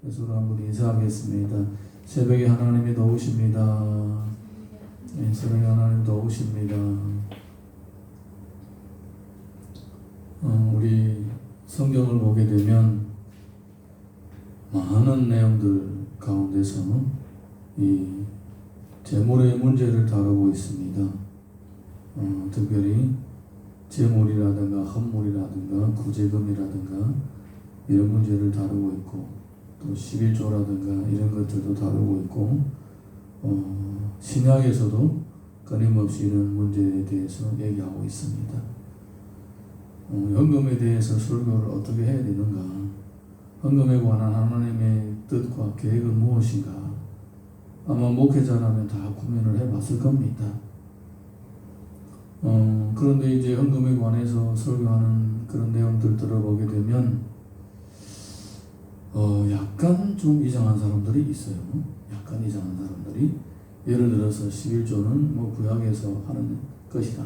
예수로 한번 인사하겠습니다. 새벽에 하나님이 도우십니다. 새벽에 하나님 도우십니다. 우리 성경을 보게 되면 많은 내용들 가운데서 이 재물의 문제를 다루고 있습니다. 특별히 재물이라든가 헌물이라든가 구제금이라든가 이런 문제를 다루고 있고, 또 11조라든가 이런 것들도 다루고 있고, 신약에서도 끊임없이 이런 문제에 대해서 얘기하고 있습니다. 헌금에 대해서 설교를 어떻게 해야 되는가, 헌금에 관한 하나님의 뜻과 계획은 무엇인가, 아마 목회자라면 다 고민을 해봤을 겁니다. 그런데 이제 헌금에 관해서 설교하는 그런 내용들 들어보게 되면 약간 좀 이상한 사람들이 있어요. 약간 이상한 사람들이, 예를 들어서 11조는 뭐 구약에서 하는 것이다,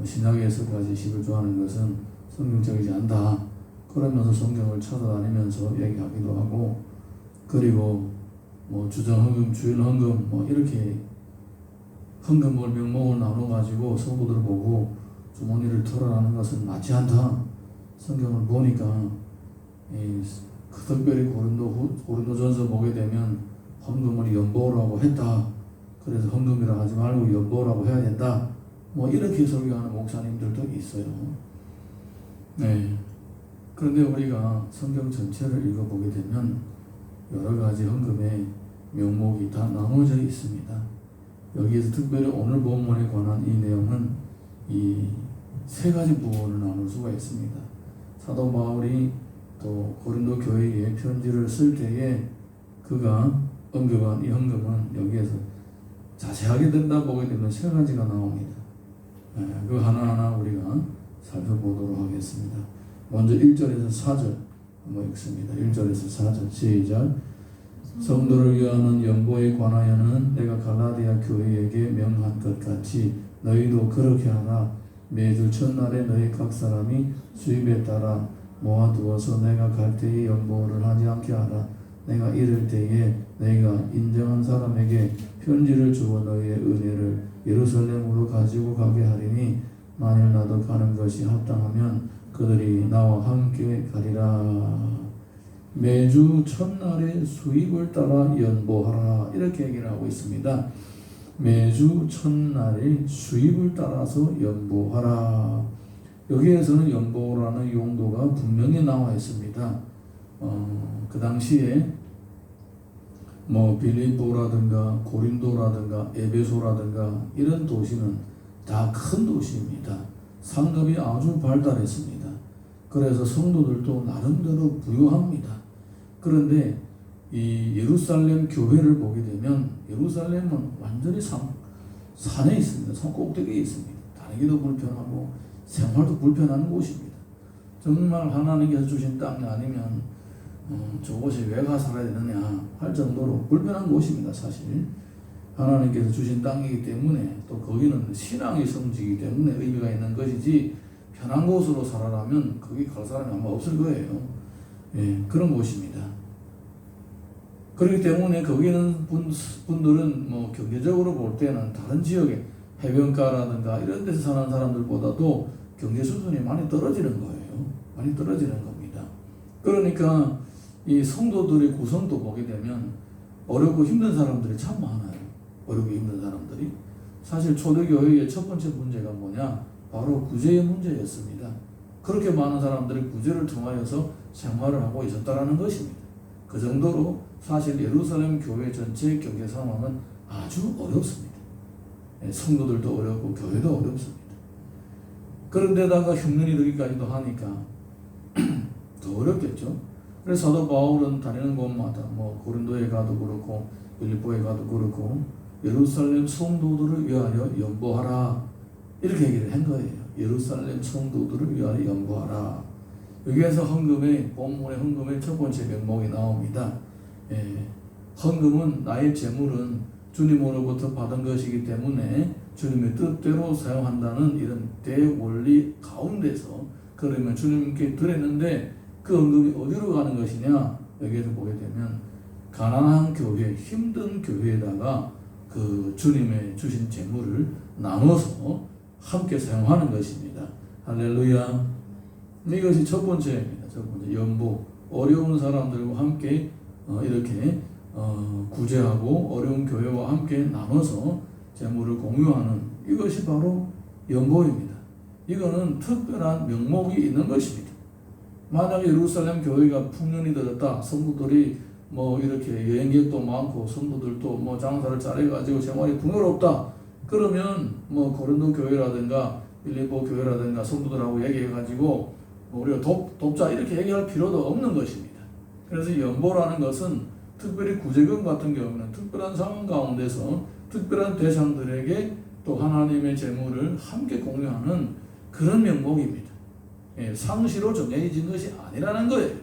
신약에서까지 11조 하는 것은 성경적이지 않다, 그러면서 성경을 찾아다니면서 얘기하기도 하고, 그리고 뭐 주정헌금, 주일헌금 뭐 이렇게 헌금을 명목을 나눠가지고 성도들을 보고 주머니를 털어라는 것은 맞지 않다. 성경을 보니까 특별히 고린도전서 보게 되면 헌금을 연보라고 했다. 그래서 헌금이라 하지 말고 연보라고 해야 된다. 뭐 이렇게 설교하는 목사님들도 있어요. 네. 그런데 우리가 성경 전체를 읽어보게 되면 여러 가지 헌금의 명목이 다 나눠져 있습니다. 여기에서 특별히 오늘 본문에 관한 이 내용은 이 세 가지 부분을 나눌 수가 있습니다. 사도 바울이 또 고린도 교회에 편지를 쓸 때에 그가 언급한 이 헌금은 여기에서 자세하게 들여다보게 되면 세 가지가 나옵니다. 그 하나하나 우리가 살펴보도록 하겠습니다. 먼저 1절에서 4절 한번 읽습니다. 1절에서 4절 시작. 성도를 위하는 연보에 관하여는 내가 갈라디아 교회에게 명한 것 같이 너희도 그렇게 하라. 매주 첫날에 너희 각 사람이 수입에 따라 모아두어서 내가 갈 때에 연보를 하지 않게 하라. 내가 이를 때에 너희가 인정한 사람에게 편지를 주어 너희의 은혜를 예루살렘으로 가지고 가게 하리니, 만일 나도 가는 것이 합당하면 그들이 나와 함께 가리라. 매주 첫날의 수입을 따라 연보하라, 이렇게 얘기를 하고 있습니다. 매주 첫날의 수입을 따라서 연보하라. 여기에서는 연보라는 용도가 분명히 나와 있습니다. 그 당시에 뭐 빌립보라든가 고린도라든가 에베소라든가 이런 도시는 다 큰 도시입니다. 상급이 아주 발달했습니다. 그래서 성도들도 나름대로 부유합니다. 그런데 이 예루살렘 교회를 보게 되면 예루살렘은 완전히 산에 있습니다. 산 꼭대기에 있습니다. 다니기도 불편하고 생활도 불편한 곳입니다. 정말 하나님께서 주신 땅이 아니면 저곳에 왜 가 살아야 되느냐 할 정도로 불편한 곳입니다. 사실 하나님께서 주신 땅이기 때문에, 또 거기는 신앙의 성지이기 때문에 의미가 있는 것이지, 편한 곳으로 살아라면 거기 갈 사람이 아마 없을 거예요. 그런 곳입니다. 그렇기 때문에 거기는 분들은 뭐 경제적으로 볼 때는 다른 지역에 해변가라든가 이런 데서 사는 사람들보다도 경제 수준이 많이 떨어지는 거예요. 많이 떨어지는 겁니다. 그러니까 이 성도들의 구성도 보게 되면 어렵고 힘든 사람들이 참 많아요. 어렵고 힘든 사람들이. 사실 초대교회의 첫 번째 문제가 뭐냐? 바로 구제의 문제였습니다. 그렇게 많은 사람들이 구제를 통하여서 생활을 하고 있었다는 것입니다. 그 정도로 사실 예루살렘 교회 전체의 경제 상황은 아주 어렵습니다. 성도들도 어렵고 교회도 어렵습니다. 그런데다가 흉년이 되기까지도 하니까 더 어렵겠죠. 그래서 사도 바울은 다니는 곳마다 뭐 고린도에 가도 그렇고 빌립보에 가도 그렇고 예루살렘 성도들을 위하여 연보하라, 이렇게 얘기를 한 거예요. 예루살렘 성도들을 위하여 연보하라. 여기에서 헌금의, 본문의 헌금의 첫 번째 명목이 나옵니다. 헌금은 나의 재물은 주님으로부터 받은 것이기 때문에 주님의 뜻대로 사용한다는 이런 대원리 가운데서, 그러면 주님께 드렸는데 그 헌금이 어디로 가는 것이냐? 여기에서 보게 되면 가난한 교회, 힘든 교회에다가 그 주님의 주신 재물을 나눠서 함께 사용하는 것입니다. 할렐루야. 이것이 첫 번째입니다. 첫 번째 연보. 어려운 사람들과 함께 이렇게 구제하고 어려운 교회와 함께 나눠서 재물을 공유하는 이것이 바로 연보입니다. 이거는 특별한 명목이 있는 것입니다. 만약에 예루살렘 교회가 풍년이 들었다, 성도들이 뭐 이렇게 여행객도 많고 성도들도 뭐 장사를 잘해가지고 생활이 풍요롭다, 그러면 뭐 고린도 교회라든가 빌립보 교회라든가 성도들하고 얘기해가지고 우리가 돕자 이렇게 얘기할 필요도 없는 것입니다. 그래서 연보라는 것은 특별히 구제금 같은 경우는 특별한 상황 가운데서 특별한 대상들에게 또 하나님의 재물을 함께 공유하는 그런 명목입니다. 상시로 정해진 것이 아니라는 거예요.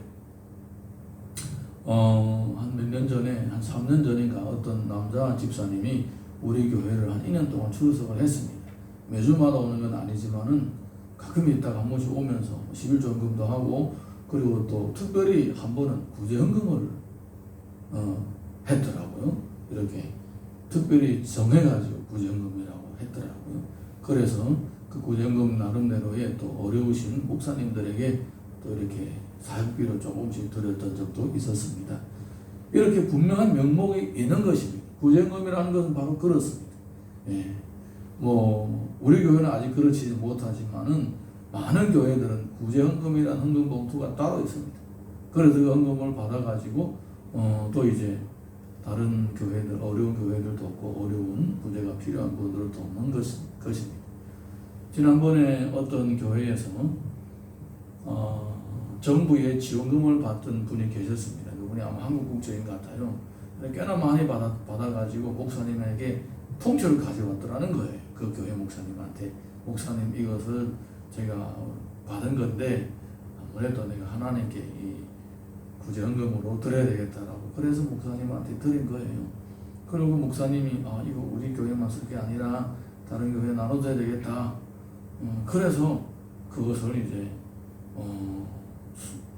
한 몇 년 전에, 한 3년 전인가 어떤 남자 집사님이 우리 교회를 한 2년 동안 출석을 했습니다. 매주마다 오는 건 아니지만은 가끔 있다가 한 번씩 오면서 11조헌금도 하고, 그리고 또 특별히 한 번은 구제헌금을 했더라고요. 이렇게 특별히 정해가지고 구제헌금이라고 했더라고요. 그래서 그 구제헌금 나름대로의 또 어려우신 목사님들에게 또 이렇게 사역비로 조금씩 드렸던 적도 있었습니다. 이렇게 분명한 명목이 있는 것입니다. 구제헌금이라는 것은 바로 그렇습니다. 뭐 우리 교회는 아직 그렇지 못하지만은 많은 교회들은 구제헌금이라는 헌금 봉투가 따로 있습니다. 그래서 그 헌금을 받아가지고 또 이제 다른 교회들, 어려운 교회들 돕고 어려운 구제가 필요한 분들을 돕는 것입니다. 지난번에 어떤 교회에서 정부의 지원금을 받던 분이 계셨습니다. 그분이 아마 한국국적인 것 같아요. 꽤나 많이 받아가지고 목사님에게 통째로 가져왔더라는 거예요. 그 교회 목사님한테, 목사님 이것을 제가 받은 건데 아무래도 내가 하나님께 이 구제헌금으로 드려야 되겠다라고, 그래서 목사님한테 드린 거예요. 그리고 목사님이 이거 우리 교회만 쓸 게 아니라 다른 교회에 나눠줘야 되겠다. 그래서 그것을 이제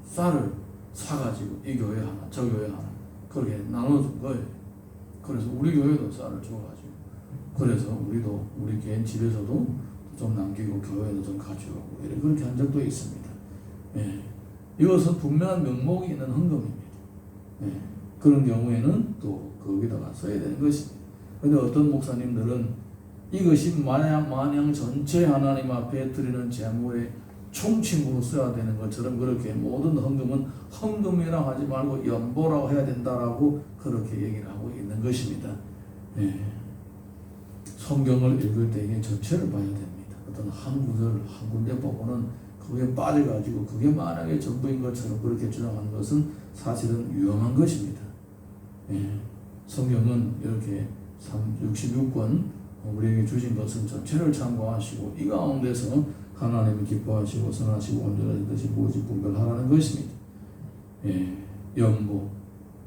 쌀을 사가지고 이 교회 하나, 저 교회 하나 그렇게 나눠준 거예요. 그래서 우리 교회도 쌀을 줘가지고, 그래서 우리도 우리 개인 집에서도 좀 남기고 교회도 좀 가져가고 그렇게 한 적도 있습니다. 이것은 분명한 명목이 있는 헌금입니다. 그런 경우에는 또 거기다가 써야 되는 것입니다. 그런데 어떤 목사님들은 이것이 마냥 전체 하나님 앞에 드리는 제물의 총칭으로 써야 되는 것처럼 그렇게 모든 헌금은 헌금이라고 하지 말고 연보라고 해야 된다라고 그렇게 얘기를 하고 있는 것입니다. 성경을 읽을 때 이게 전체를 봐야 됩니다. 어떤 한 구절 한 군데 보고는 그게 빠져가지고 그게 만약에 전부인 것처럼 그렇게 주장하는 것은 사실은 위험한 것입니다. 성경은 이렇게 66권 우리에게 주신 것은 전체를 참고하시고 이 가운데서 하나님이 기뻐하시고 선하시고 온전하신 뜻이 무엇이 분별하라는 것입니다. 연보,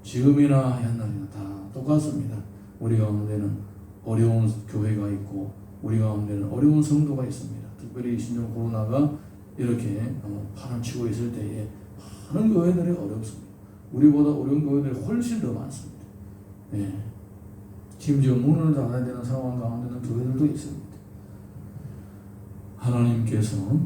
지금이나 옛날이나 다 똑같습니다. 우리 가운데는 어려운 교회가 있고 우리 가운데는 어려운 성도가 있습니다. 특별히 신종 코로나가 이렇게 파란치고 있을 때에 많은 교회들이 어렵습니다. 우리보다 어려운 교회들이 훨씬 더 많습니다. 심지어 문을 닫아야 되는 상황 가운데는 교회들도 있습니다. 하나님께서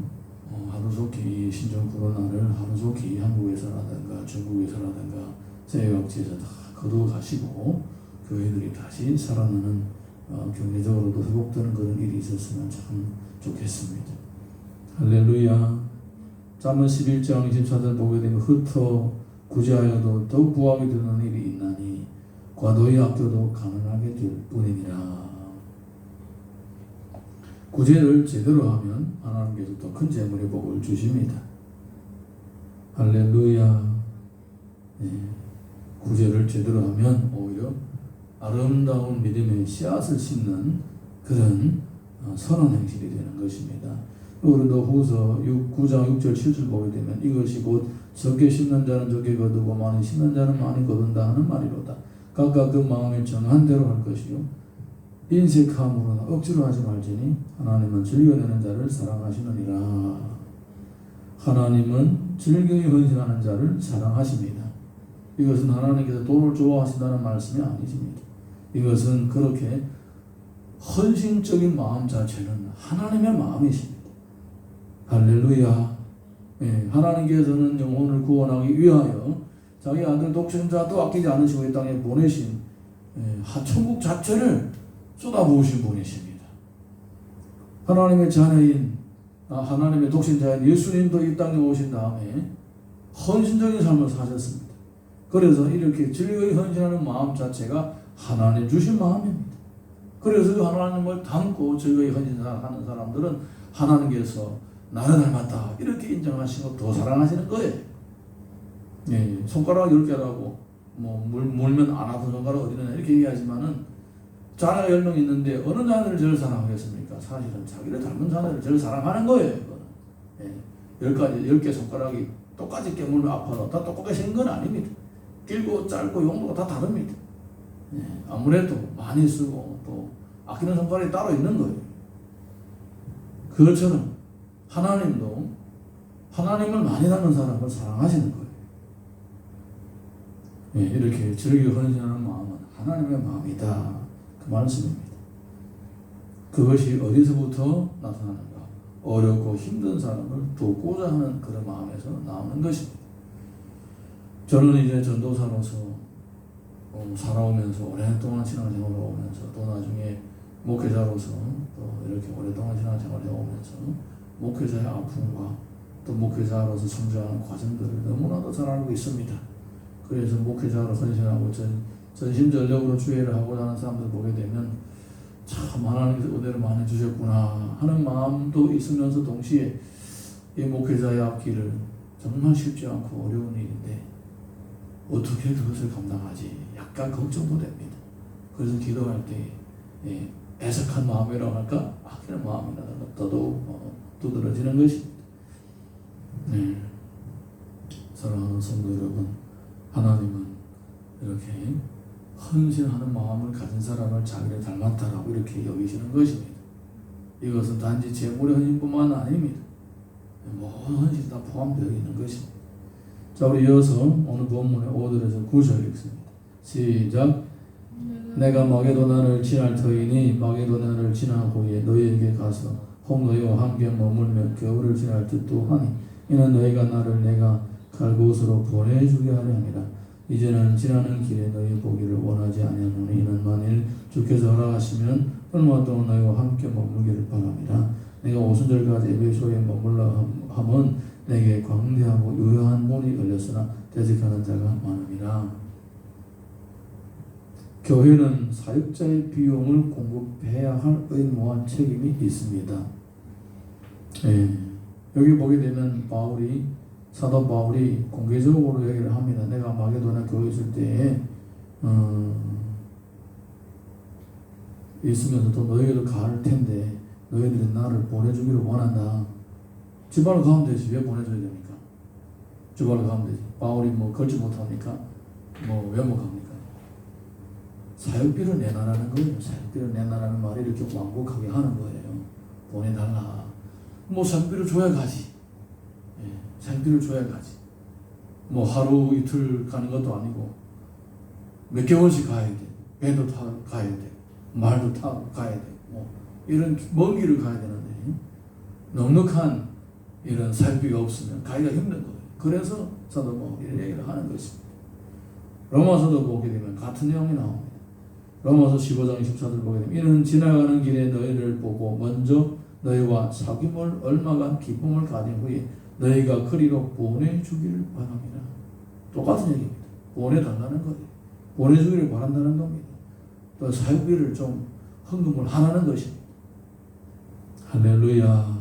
하루속히 신종 코로나를 하루속히 한국에서라든가 중국에서라든가 세계각지에서 다 거두어가시고 교회들이 다시 살아나는 경제적으로도 회복되는 그런 일이 있었으면 참 좋겠습니다. 할렐루야. 잠언 11장 24절 보게 되면 흩어 구제하여도 더욱 부하게 되는 일이 있나니 과도히 아껴도 가난하게 될 뿐이니라. 구제를 제대로 하면 하나님께서 또 큰 재물의 복을 주십니다. 할렐루야. 구제를 제대로 하면 오히려 아름다운 믿음의 씨앗을 심는 그런 선한 행실이 되는 것입니다. 고린도후서 9장 6절 7절 보게 되면 이것이 곧 적게 심는 자는 적게 거두고 많이 심는 자는 많이 거둔다 하는 말이로다. 각각 그 마음에 정한 대로 할 것이요 인색함으로나 억지로 하지 말지니 하나님은 즐겨내는 자를 사랑하시느니라. 하나님은 즐거이 헌신하는 자를 사랑하십니다. 이것은 하나님께서 돈을 좋아하신다는 말씀이 아니십니다. 이것은 그렇게 헌신적인 마음 자체는 하나님의 마음이십니다. 할렐루야. 예, 하나님께서는 영혼을 구원하기 위하여 자기 아들 독생자도 아끼지 않으시고 이 땅에 보내신 천국 자체를 쏟아부으신 분이십니다. 하나님의 자녀인 하나님의 독생자인 예수님도 이 땅에 오신 다음에 헌신적인 삶을 사셨습니다. 그래서 이렇게 즐거이 헌신하는 마음 자체가 하나님 주신 마음입니다. 그래서 그 하나님을 담고 즐거이 헌신하는 사람들은 하나님께서 나를 닮았다 이렇게 인정하시고 더 사랑하시는 거예요. 예, 손가락 10개라고 물면 안 아픈 손가락 어디는 이렇게 얘기하지만은 자녀가 10명 있는데 어느 자녀를 제일 사랑하겠습니까? 사실은 자기를 닮은 자녀를 제일 사랑하는 거예요. 이거는. 10개 손가락이 똑같이 깨물면 아파도 다 똑같이 생긴 건 아닙니다. 길고 짧고 용도가 다 다릅니다. 아무래도 많이 쓰고 또 아끼는 손가락이 따로 있는 거예요. 그것처럼 하나님도 하나님을 많이 닮은 사람을 사랑하시는 거예요. 이렇게 즐겨 헌신하는 마음은 하나님의 마음이다. 그 말씀입니다. 그것이 어디서부터 나타나는가? 어렵고 힘든 사람을 돕고자 하는 그런 마음에서 나오는 것입니다. 저는 이제 전도사로서 살아오면서 오랫동안 신앙생활을 오면서 또 나중에 목회자로서 또 이렇게 오랫동안 신앙생활을 해오면서 목회자의 아픔과 또 목회자로서 성장하는 과정들을 너무나도 잘 알고 있습니다. 그래서 목회자로 헌신하고 전심전력으로 주의를 하고자 하는 사람들 보게 되면 참 하나님께서 은혜를 많이 주셨구나 하는 마음도 있으면서 동시에 이 목회자의 앞길을 정말 쉽지 않고 어려운 일인데 어떻게 그것을 감당하지? 약간 걱정도 됩니다. 그래서 기도할 때 애석한 마음이라고 할까? 아끼는 마음이라도 더더욱 두드러지는 것입니다. 사랑하는 성도 여러분, 하나님은 이렇게 헌신하는 마음을 가진 사람을 자기를 닮았다라고 이렇게 여기시는 것입니다. 이것은 단지 재물의 헌신뿐만 아닙니다. 모든 헌신이 다 포함되어 있는 것입니다. 자, 우리 이어서 오늘 본문의 5절에서 9절 읽습니다. 시작. 내가 마게도나를 지날 터이니 마게도나를 지난 후에 너희에게 가서 혹 너희와 함께 머물며 겨울을 지날 듯도 하니 이는 너희가 나를 내가 갈 곳으로 보내주게 하려 함이라. 이제는 지나는 길에 너희 보기를 원하지 아니하노니 이는 만일 주께서 허락하시면 얼마 동안 너희와 함께 머물기를 바랍니다. 내가 오순절까지 에베소에 머물러 함은 내게 광대하고 유효한 문이 열렸으나 대적하는 자가 많음이라. 교회는 사역자의 비용을 공급해야 할 의무와 책임이 있습니다. 여기 보게 되면 사도 바울이 공개적으로 얘기를 합니다. 내가 마게도나 교회에 있을 때에 있으면서도 너희에게도 갈 텐데 너희들이 나를 보내주기를 원한다. 주말로 가면 되지. 왜 보내줘야 됩니까? 주말로 가면 되지. 바울이 걸지 못합니까? 왜 못 갑니까? 사역비를 내놔라는 거예요. 사역비를 내놔라는 말이 이렇게 완곡하게 하는 거예요. 보내달라. 사역비를 줘야 가지. 사역비를 줘야 가지. 하루 이틀 가는 것도 아니고 몇 개월씩 가야 돼. 배도 타고 가야 돼. 말도 타고 가야 돼. 이런 먼 길을 가야 되는데 넉넉한 이런 사역비가 없으면 가기가 힘든 거예요. 그래서 사도 이런 얘기를 하는 것입니다. 로마서도 보게 되면 같은 내용이 나옵니다. 로마서 15장 24절 보게 되면 이는 지나가는 길에 너희를 보고 먼저 너희와 사귐을 얼마간 기쁨을 가진 후에 너희가 그리로 보내주기를 바랍니다. 똑같은 얘기입니다. 보내달라는 거예요. 보내주기를 바란다는 겁니다. 또 사역비를 좀 헌금을 하라는 것입니다. 할렐루야.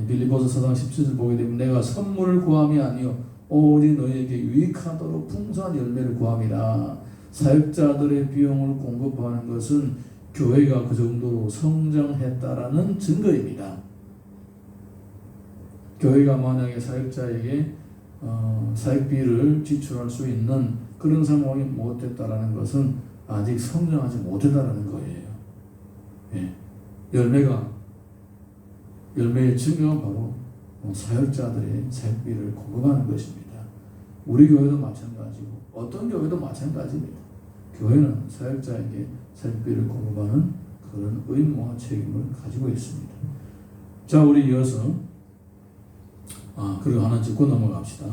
빌립보서 4장 17절 보게 되면 내가 선물을 구함이 아니요 오직 너희에게 유익하도록 풍성한 열매를 구함이라. 사역자들의 비용을 공급하는 것은 교회가 그 정도로 성장했다라는 증거입니다. 교회가 만약에 사역자에게 사역비를 지출할 수 있는 그런 상황이 못됐다라는 것은 아직 성장하지 못했다라는 거예요. 열매의 증거가 바로 사역자들의 사역비를 공급하는 것입니다. 우리 교회도 마찬가지고 어떤 교회도 마찬가지입니다. 교회는 사역자에게 사역비를 공급하는 그런 의무와 책임을 가지고 있습니다. 자, 우리 이어서 그리고 하나 짚고 넘어갑시다.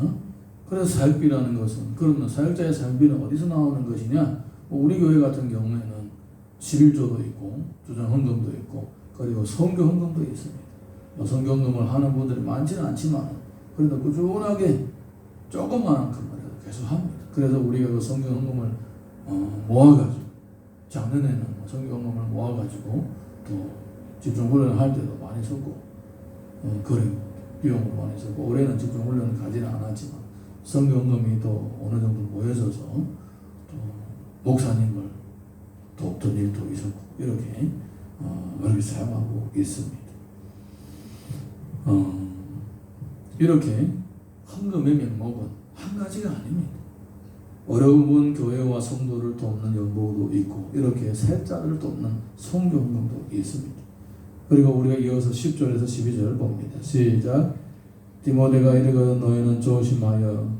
그래서 사역비라는 것은, 그러면 사역자의 사역비는 어디서 나오는 것이냐? 우리 교회 같은 경우에는 11조도 있고 주정 헌금도 있고 그리고 선교 헌금도 있습니다. 선교 헌금을 하는 분들이 많지는 않지만 그래도 꾸준하게 조금만큼이라도 계속 합니다. 그래서 우리가 그 선교 헌금을 모아가지고 작년에는 선교 헌금을 모아가지고 또 집중훈련을 할 때도 많이 썼고 그리고 비용으로 많이 썼고 올해는 집중훈련을 가지는 않았지만 선교 헌금이 또 어느 정도 모여져서 또 목사님을 돕던 일도 있었고 이렇게 그렇게 사용하고 있습니다. 이렇게 헌금의 명목은 한 가지가 아닙니다. 어려운 교회와 성도를 돕는 연보도 있고 이렇게 사역자들을 돕는 선교 헌금도 있습니다. 그리고 우리가 이어서 10절에서 12절 봅니다. 시작. 디모데가 이르거든 너희는 조심하여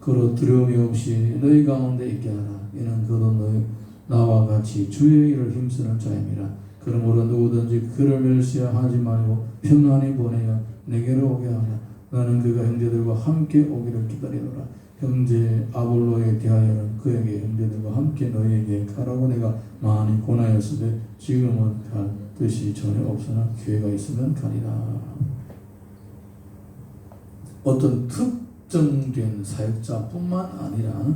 그로 두려움이 없이 너희 가운데 있게 하라. 이는 그도 너희 나와 같이 주의 일을 힘쓰는 자임이라. 그러므로 누구든지 그를 멸시하지 말고 평안히 보내어 내게로 오게 하라. 나는 그가 형제들과 함께 오기를 기다리노라. 형제 아볼로에 대하여는 그에게 형제들과 함께 너희에게 가라고 내가 많이 권하였으되 지금은 갈 뜻이 전혀 없으나 기회가 있으면 가리라. 어떤 특정된 사역자뿐만 아니라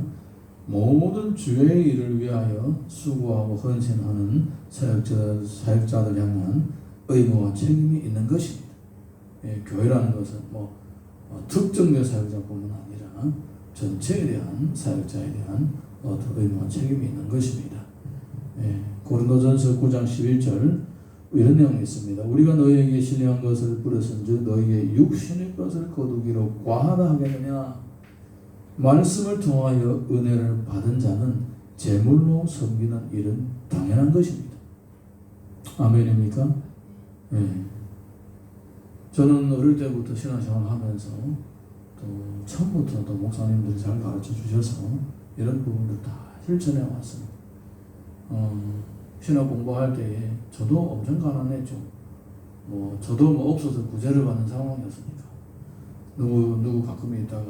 모든 주의 일을 위하여 수고하고 헌신하는 사역자들 향한 의무와 책임이 있는 것입니다. 교회라는 것은 특정된 사역자뿐만 아니라 전체에 대한 사역자에 대한 어떤 의무와 책임이 있는 것입니다. 고린도전서 9장 11절 이런 내용이 있습니다. 우리가 너희에게 신뢰한 것을 뿌렸은즉 너희의 육신의 것을 거두기로 과하다 하겠느냐. 말씀을 통하여 은혜를 받은 자는 제물로 섬기는 일은 당연한 것입니다. 아멘입니까? 저는 어릴 때부터 신앙생활을 하면서 또 처음부터 또 목사님들이 잘 가르쳐 주셔서 이런 부분들 다 실천해 왔습니다. 신학 공부할 때에 저도 엄청 가난했죠. 저도 없어서 구제를 받는 상황이었으니까 누구 가끔 있다가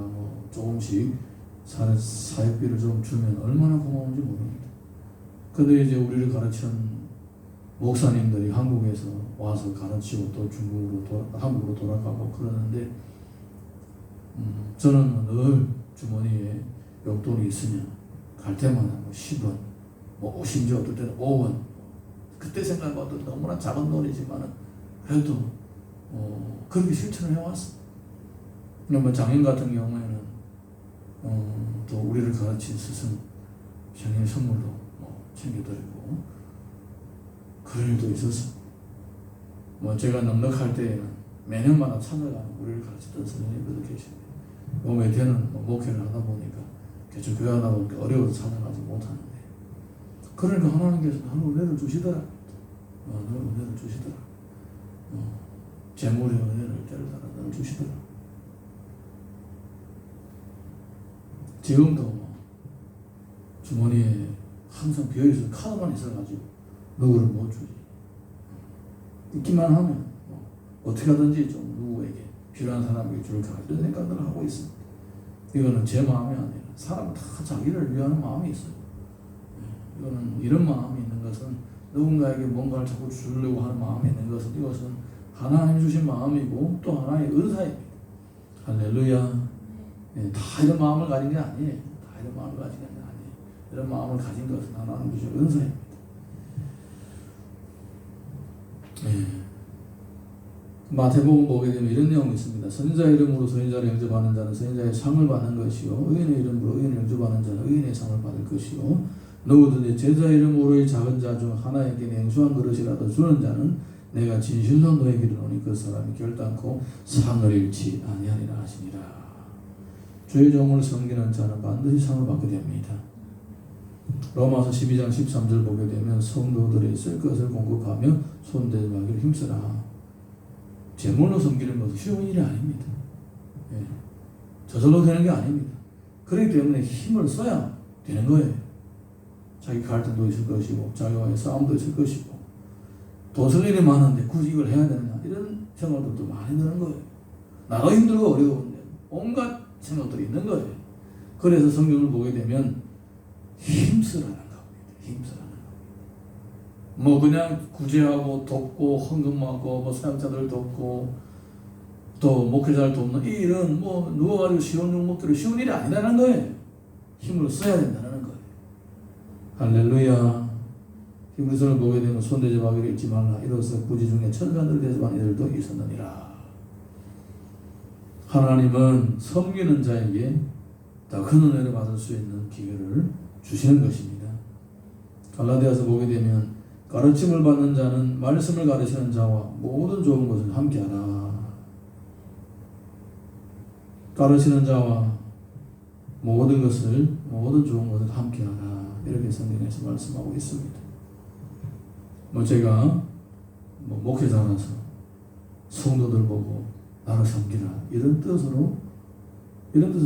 조금씩 사역비를 좀 주면 얼마나 고마운지 모릅니다. 근데 이제 우리를 가르치는 목사님들이 한국에서 와서 가르치고 또 한국으로 돌아가고 그러는데 저는 늘 주머니에 용돈이 있으면 갈 때마다 10원, 심지어 어떨 때는 5원. 그때 생각해봐도 너무나 작은 돈이지만 그래도 그렇게 실천을 해왔습니다. 그러면 장인 같은 경우에는 또 우리를 가르친 스승 생일 선물로 챙겨드리고 그런 일도 있었습니다. 제가 넉넉할 때에는 매년마다 찾아가는 우리를 가르치던 선생님들도 계십니다. 몸에 되는 목회를 하다 보니까 개척 교회 하다 보니까 어려워서 찾아가지 못하는데 그러니까 하나님께서 나는 은혜를 주시더라. 너는 은혜를 주시더라. 재물의 은혜를 때를 따라 너를 주시더라. 지금도 주머니에 항상 비어있는 카드만 있어가지고 누구를 못 주지. 있기만 하면 어떻게 하든지 좀 누구에게 필요한 사람에게 줄까 이런 생각을 하고 있습니다. 이거는 제 마음이 아니라 사람은 다 자기를 위하는 마음이 있어요. 이거는 이런 마음이 있는 것은 누군가에게 뭔가를 자꾸 주려고 하는 마음이 있는 것은 이것은 하나님 주신 마음이고 또 하나의 은사입니다. 할렐루야. 다 이런 마음을 가진 게 아니에요. 다 이런 마음을 가진 게 아니에요. 이런 마음을 가진 것은 하나님 주신 은사입니다. 마태복음 보게 되면 이런 내용이 있습니다. 선지자 이름으로 선지자를 영접하는 자는 선지자의 상을 받는 것이요 의인의 이름으로 의인을 영접하는 자는 의인의 상을 받을 것이요 누구든지 제자 이름으로 이 작은 자 중 하나에게 냉수한 그릇이라도 주는 자는 내가 진실로 너에게 이르노니 그 사람이 결단코 상을 잃지 아니하리라 하시니라. 주의 종을 섬기는 자는 반드시 상을 받게 됩니다. 로마서 12장 13절 보게 되면 성도들이 쓸 것을 공급하며 손대지 말기를 힘쓰라. 제물로 섬기는 것은 쉬운 일이 아닙니다. 저절로 되는 게 아닙니다. 그렇기 때문에 힘을 써야 되는 거예요. 자기 갈등도 있을 것이고 자기와의 싸움도 있을 것이고 돈 쓸 일이 많은데 굳이 이걸 해야 되느냐 이런 생각들도 많이 드는 거예요. 나가 힘들고 어려운데 온갖 생각들이 있는 거예요. 그래서 성경을 보게 되면 힘쓰라는 겁니다. 힘쓰라는 겁니다. 뭐 그냥 구제하고 돕고 헌금하고 뭐 사역자들 돕고 또 목회자를 돕는 이 일은 뭐 누워가지고 쉬운 종목들이 쉬운 일이 아니라는 거예요. 힘을 써야 된다는 거예요. 할렐루야. 히브리서를 보게 되면 손대접하기를 잊지 말라. 이로써 부지 중에 천사들 대접한 이들도 있었느니라. 하나님은 섬기는 자에게 더 큰 은혜를 받을 수 있는 기회를 주시는 것입니다. 갈라디아서 보게 되면 가르침을 받는 자는 말씀을 가르치는 자와 모든 좋은 것을 함께하라. 가르치는 자와 모든 좋은 것을 함께하라. 이렇게 성경에서 말씀하고 있습니다. 제가 목회자라서 성도들 보고 나를 섬기라 이런 뜻은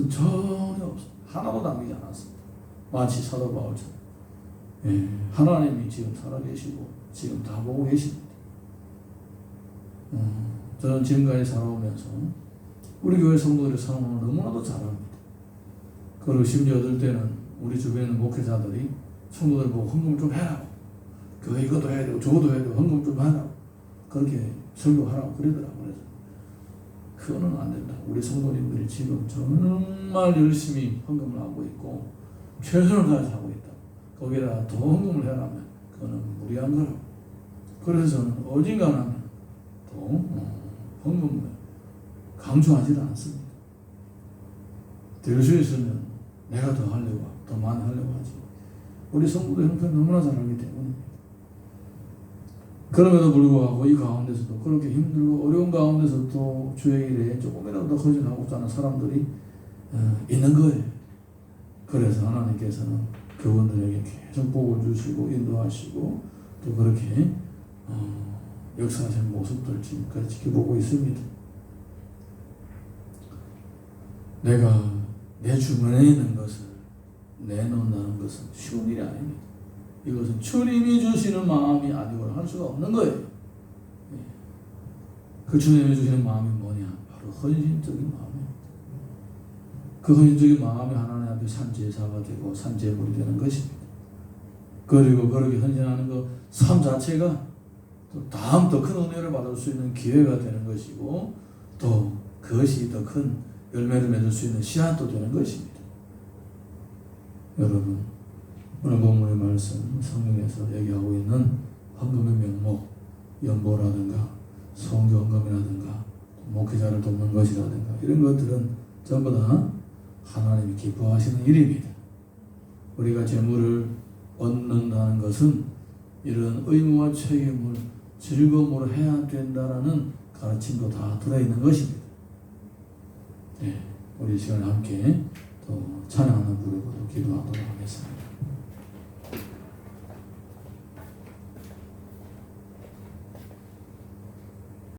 전혀 없습니다. 하나도 남기지 않았습니다. 마치 사도 바울처럼 하나님이 지금 살아계시고 지금 다 보고 계십니다. 저는 지금까지 살아오면서 우리 교회 성도들의 상황을 너무나도 잘 압니다. 그리고 심지어 어떨 때는 우리 주변에 있는 목회자들이 성도들 보고 헌금 좀 해라고, 교회 이것도 해야 되고 저것도 해야 되고 헌금 좀 하라고 그렇게 설교하라고 그러더라고요. 그래서 그거는 안 된다. 우리 성도님들이 지금 정말 열심히 헌금을 하고 있고 최선을 다해서 하고 있다. 거기다 더 헌금을 해라면 그거는 무리한 거라고. 그래서 저는 어딘가는 더 헌금을 강조하지는 않습니다. 될 수 있으면 내가 더 하려고, 더 많이 하려고 하지. 우리 성도들 형편 너무나 잘하기 때문에. 그럼에도 불구하고 이 가운데서도 그렇게 힘들고 어려운 가운데서도 주의 일에 조금이라도 더 헌신하고자 하는 사람들이 있는 거예요. 그래서 하나님께서는 그분들에게 계속 복을 주시고 인도하시고 또 그렇게 역사하시는 모습들 지금까지 지켜보고 있습니다. 내가 내 주변에 있는 것을 내놓는다는 것은 쉬운 일이 아닙니다. 이것은 주님이 주시는 마음이 아니고는 할 수가 없는 거예요. 그 주님이 주시는 마음이 뭐냐? 바로 헌신적인 마음입니다. 그 헌신적인 마음이 하나님 앞에 산제사가 되고 산제물이 되는 것입니다. 그리고 그렇게 헌신하는 것 삶 자체가 또 다음 더 큰 은혜를 받을 수 있는 기회가 되는 것이고 또 그것이 더 큰 열매를 맺을 수 있는 씨앗도 되는 것입니다. 여러분, 오늘 본문의 말씀 성경에서 얘기하고 있는 헌금의 명목, 연보라든가 성교헌금이라든가 목회자를 돕는 것이라든가 이런 것들은 전부 다 하나님이 기뻐하시는 일입니다. 우리가 재물을 얻는다는 것은 이런 의무와 책임을 즐거움으로 해야 된다라는 가르침도 다 들어있는 것입니다. 우리 시간에 함께 또 찬양하는 부르고 기도하도록 하겠습니다.